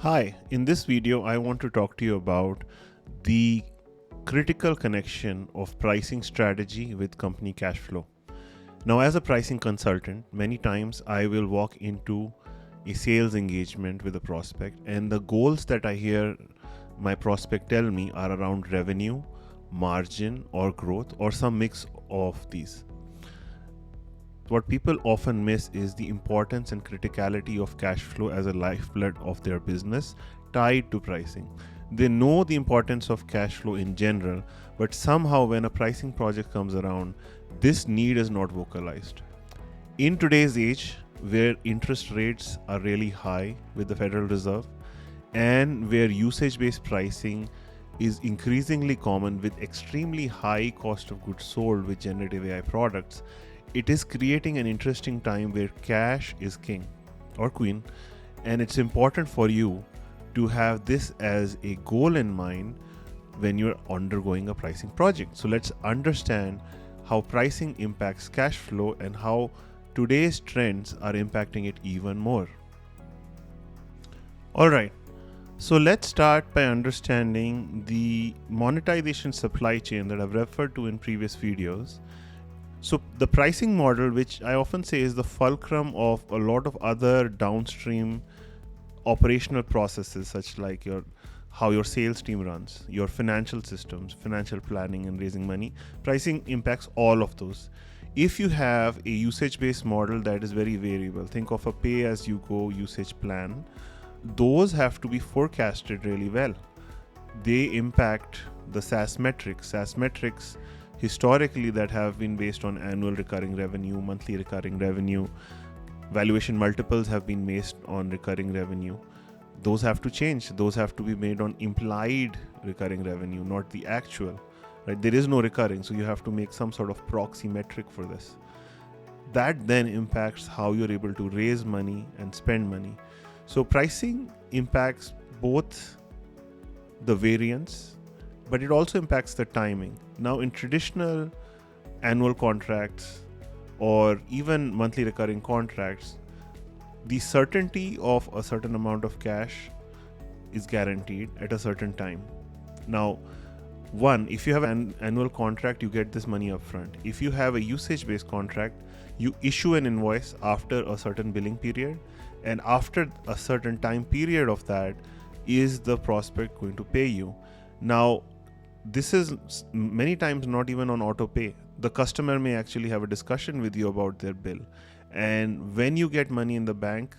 Hi, in this video, I want to talk to you about the critical connection of pricing strategy with company cash flow. Now, as a pricing consultant, many times I will walk into a sales engagement with a prospect, and the goals that I hear my prospect tell me are around revenue, margin, or growth, or some mix of these. What people often miss is the importance and criticality of cash flow as a lifeblood of their business tied to pricing. They know the importance of cash flow in general, but somehow when a pricing project comes around, this need is not vocalized. In today's age, where interest rates are really high with the Federal Reserve and where usage based pricing is increasingly common with extremely high cost of goods sold with generative AI products, it is creating an interesting time where cash is king or queen, and it's important for you to have this as a goal in mind when you're undergoing a pricing project. So let's understand how pricing impacts cash flow and how today's trends are impacting it even more. All right. So let's start by understanding the monetization supply chain that I've referred to in previous videos. So the pricing model, which I often say is the fulcrum of a lot of other downstream operational processes, such like how your sales team runs, your financial systems, financial planning and raising money, pricing impacts all of those. If you have a usage-based model that is very variable, think of a pay-as-you-go usage plan, those have to be forecasted really well. They impact the SaaS metrics. SaaS metrics historically that have been based on annual recurring revenue, monthly recurring revenue, valuation multiples have been based on recurring revenue. Those have to change. Those have to be made on implied recurring revenue, not the actual. Right? There is no recurring, so you have to make some sort of proxy metric for this. That then impacts how you're able to raise money and spend money. So pricing impacts both the variance, but it also impacts the timing. Now, in traditional annual contracts or even monthly recurring contracts, the certainty of a certain amount of cash is guaranteed at a certain time. Now, if you have an annual contract, you get this money upfront. If you have a usage-based contract, you issue an invoice after a certain billing period, and after a certain time period of that, is the prospect going to pay you? Now, this is many times not even on auto pay. The customer may actually have a discussion with you about their bill, and when you get money in the bank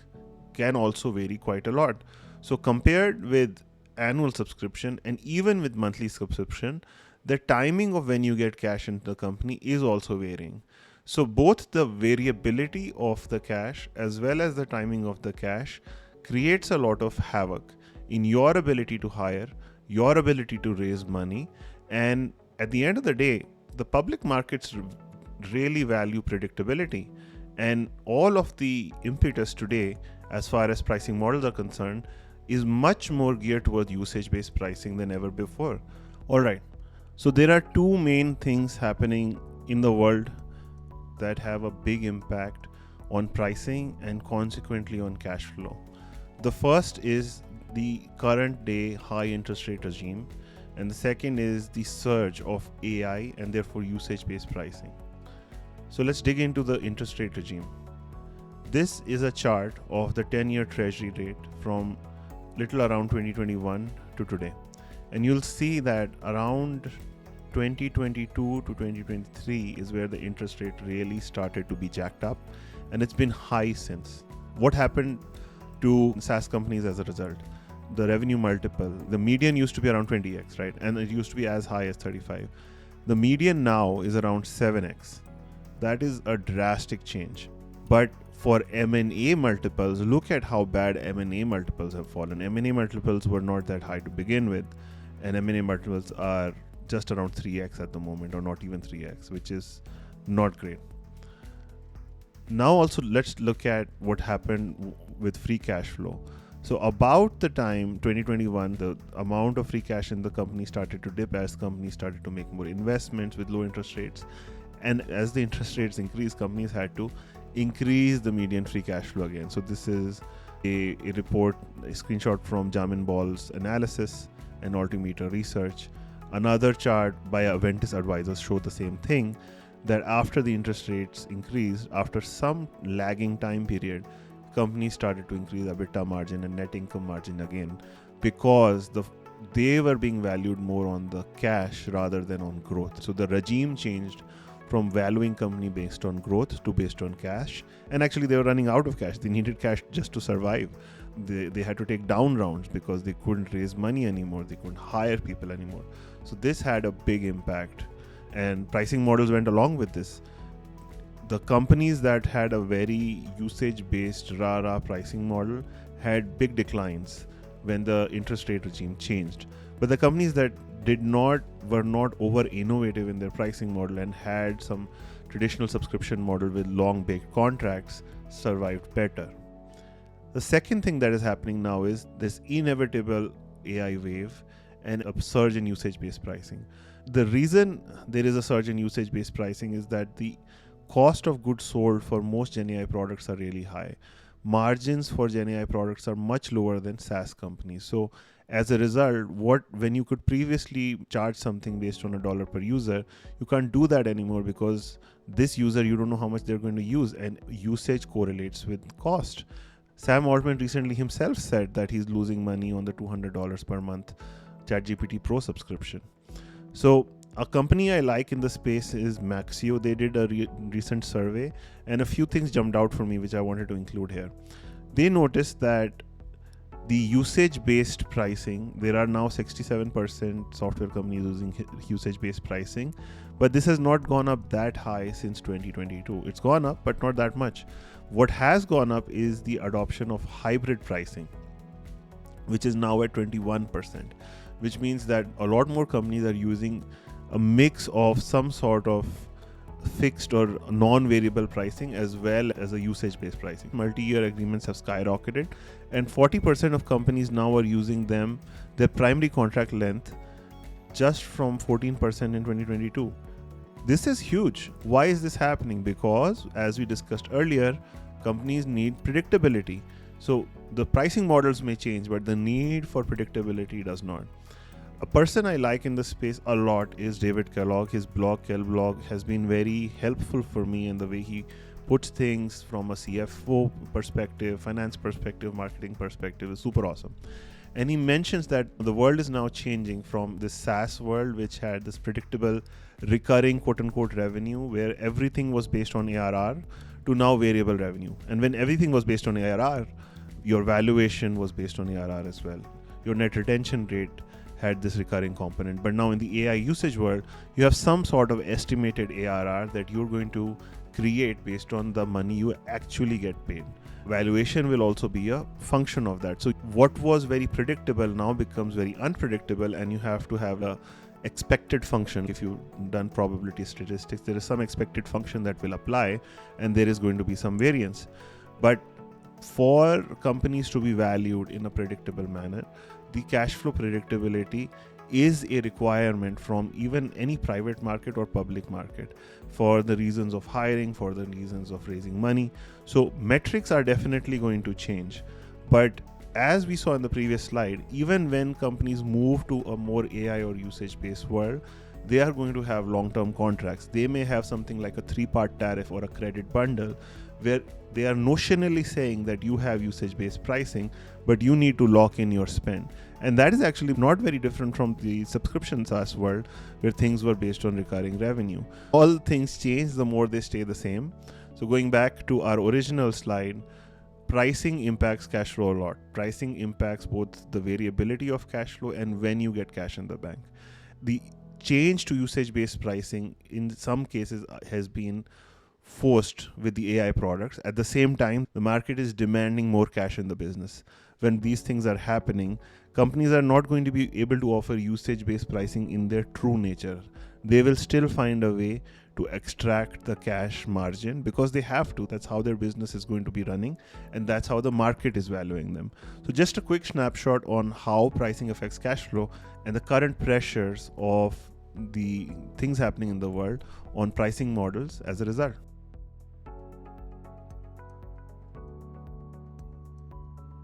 can also vary quite a lot. So compared with annual subscription and even with monthly subscription, the timing of when you get cash into the company is also varying. So both the variability of the cash as well as the timing of the cash creates a lot of havoc in your ability to hire, your ability to raise money, and at the end of the day, the public markets really value predictability, and all of the impetus today as far as pricing models are concerned is much more geared toward usage-based pricing than ever before. Alright, so there are two main things happening in the world that have a big impact on pricing and consequently on cash flow. The first is the current day high interest rate regime, and the second is the surge of AI and therefore usage-based pricing. So let's dig into the interest rate regime. This is a chart of the 10-year treasury rate from little around 2021 to today, and you'll see that around 2022 to 2023 is where the interest rate really started to be jacked up, and it's been high since. What happened to SaaS companies as a result? The revenue multiple, the median used to be around 20x, right? And it used to be as high as 35. The median now is around 7x. That is a drastic change. But for M&A multiples, look at how bad M&A multiples have fallen. M&A multiples were not that high to begin with, and M&A multiples are just around 3x at the moment, or not even 3x, which is not great. Now also let's look at what happened with free cash flow. So about the time 2021, the amount of free cash in the company started to dip as companies started to make more investments with low interest rates. And as the interest rates increased, companies had to increase the median free cash flow again. So this is a report, a screenshot from Jamin Ball's analysis and Altimeter research. Another chart by Aventis Advisors showed the same thing, that after the interest rates increased, after some lagging time period, companies started to increase EBITDA margin and net income margin again, because they were being valued more on the cash rather than on growth. So the regime changed from valuing company based on growth to based on cash. And actually they were running out of cash. They needed cash just to survive. They had to take down rounds because they couldn't raise money anymore. They couldn't hire people anymore. So this had a big impact, and pricing models went along with this. The companies that had a very usage-based rah-rah pricing model had big declines when the interest rate regime changed. But the companies that were not over innovative in their pricing model and had some traditional subscription model with long baked contracts survived better. The second thing that is happening now is this inevitable AI wave and a surge in usage-based pricing. The reason there is a surge in usage-based pricing is that the cost of goods sold for most GenAI products are really high. Margins for GenAI products are much lower than SaaS companies. So as a result, when you could previously charge something based on $1 per user, you can't do that anymore, because this user, you don't know how much they're going to use, and usage correlates with cost. Sam Altman recently himself said that he's losing money on the $200 per month ChatGPT Pro subscription. So a company I like in the space is Maxio. They did a recent survey, and a few things jumped out for me which I wanted to include here. They noticed that the usage-based pricing, there are now 67% software companies using usage-based pricing, but this has not gone up that high since 2022. It's gone up, but not that much. What has gone up is the adoption of hybrid pricing, which is now at 21%, which means that a lot more companies are using a mix of some sort of fixed or non-variable pricing as well as a usage-based pricing. Multi-year agreements have skyrocketed, and 40% of companies now are using their primary contract length, just from 14% in 2022. This is huge. Why is this happening? Because, as we discussed earlier, companies need predictability. So the pricing models may change, but the need for predictability does not. A person I like in the space a lot is David Kellogg. His blog, Kellblog, has been very helpful for me in the way he puts things from a CFO perspective, finance perspective, marketing perspective. Is super awesome. And he mentions that the world is now changing from this SaaS world, which had this predictable, recurring quote-unquote revenue, where everything was based on ARR, to now variable revenue. And when everything was based on ARR, your valuation was based on ARR as well. Your net retention rate had this recurring component. But now in the AI usage world, you have some sort of estimated ARR that you're going to create based on the money you actually get paid. Valuation will also be a function of that. So what was very predictable now becomes very unpredictable, and you have to have a expected function. If you've done probability statistics, there is some expected function that will apply, and there is going to be some variance. But for companies to be valued in a predictable manner, the cash flow predictability is a requirement from even any private market or public market, for the reasons of hiring, for the reasons of raising money. So metrics are definitely going to change. But as we saw in the previous slide, even when companies move to a more AI or usage-based world, they are going to have long-term contracts. They may have something like a 3-part tariff or a credit bundle, where they are notionally saying that you have usage-based pricing, but you need to lock in your spend. And that is actually not very different from the subscription SaaS world, where things were based on recurring revenue. All things change the more they stay the same. So going back to our original slide, pricing impacts cash flow a lot. Pricing impacts both the variability of cash flow and when you get cash in the bank. The change to usage-based pricing in some cases has been forced with the AI products. At the same time, the market is demanding more cash in the business. When these things are happening, companies are not going to be able to offer usage-based pricing in their true nature. They will still find a way to extract the cash margin because they have to. That's how their business is going to be running, and that's how the market is valuing them. So just a quick snapshot on how pricing affects cash flow and the current pressures of the things happening in the world on pricing models as a result.